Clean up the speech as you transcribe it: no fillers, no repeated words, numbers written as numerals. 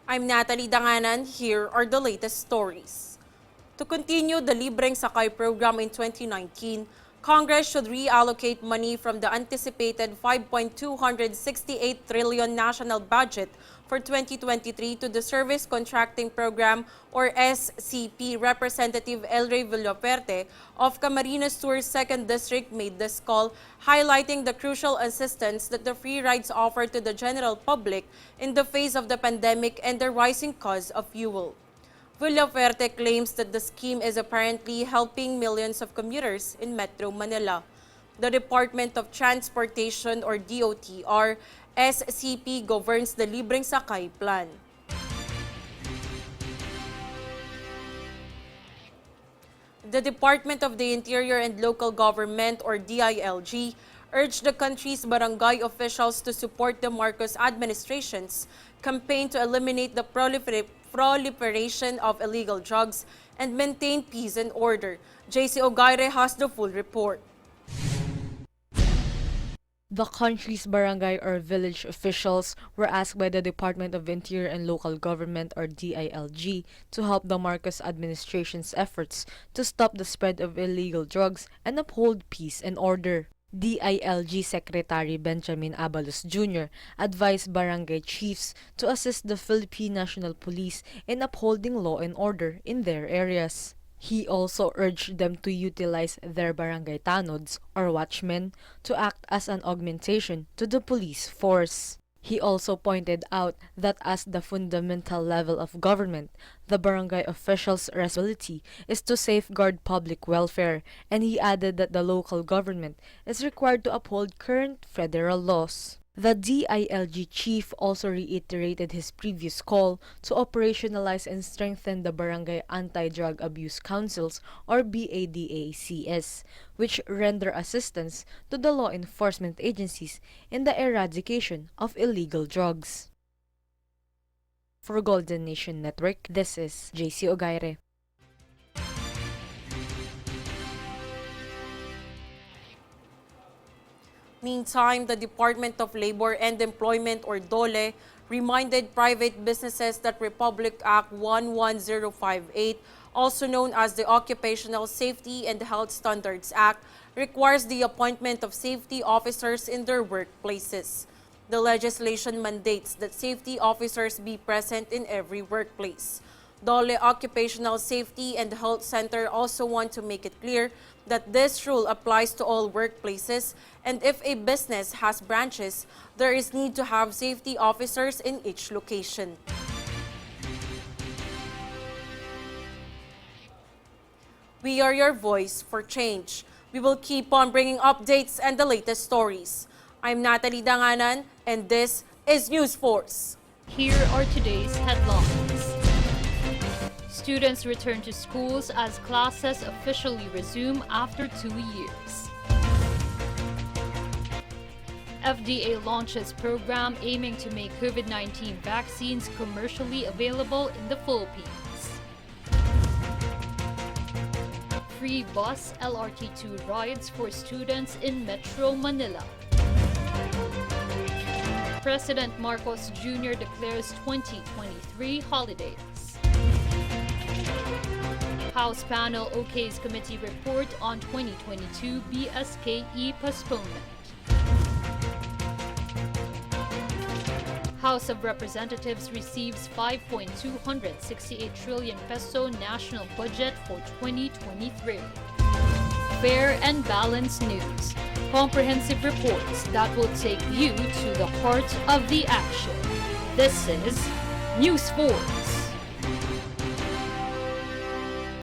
I'm Natalie Danganan. Here are the latest stories. To continue the Libreng Sakay program in 2019, Congress should reallocate money from the anticipated 5.268 trillion national budget for 2023 to the Service Contracting Program or SCP. Representative Elray Villaperte of Camarines Sur 2nd District made this call, highlighting the crucial assistance that the free rides offer to the general public in the face of the pandemic and the rising cost of fuel. Villaperte claims that the scheme is apparently helping millions of commuters in Metro Manila. The Department of Transportation or DOTR SCP governs the Libreng Sakay plan. The Department of the Interior and Local Government or DILG urged the country's barangay officials to support the Marcos administration's campaign to eliminate the proliferation of illegal drugs and maintain peace and order. JC Ogaire has the full report. The country's barangay or village officials were asked by the Department of Interior and Local Government or DILG to help the Marcos administration's efforts to stop the spread of illegal drugs and uphold peace and order. DILG Secretary Benjamin Abalos Jr. advised barangay chiefs to assist the Philippine National Police in upholding law and order in their areas. He also urged them to utilize their barangay tanods or watchmen to act as an augmentation to the police force. He also pointed out that as the fundamental level of government, the barangay officials' responsibility is to safeguard public welfare, and he added that the local government is required to uphold current federal laws. The DILG chief also reiterated his previous call to operationalize and strengthen the Barangay Anti-Drug Abuse Councils or BADACS, which render assistance to the law enforcement agencies in the eradication of illegal drugs. For Golden Nation Network, this is JC Ogaire. Meantime, the Department of Labor and Employment or DOLE reminded private businesses that Republic Act 11058, also known as the Occupational Safety and Health Standards Act, requires the appointment of safety officers in their workplaces. The legislation mandates that safety officers be present in every workplace. DOLE Occupational Safety and Health Center also want to make it clear that this rule applies to all workplaces, and if a business has branches, there is need to have safety officers in each location. We are your voice for change. We will keep on bringing updates and the latest stories. I'm Natalie Danganan, and this is News Force. Here are today's headlines. Students return to schools as classes officially resume after 2 years. FDA launches program aiming to make COVID-19 vaccines commercially available in the Philippines. Free bus LRT2 rides for students in Metro Manila. President Marcos Jr. declares 2023 holidays. House panel OK's committee report on 2022 BSKE postponement. House of Representatives receives 5.268 trillion peso national budget for 2023. Fair and balanced news. Comprehensive reports that will take you to the heart of the action. This is News Force.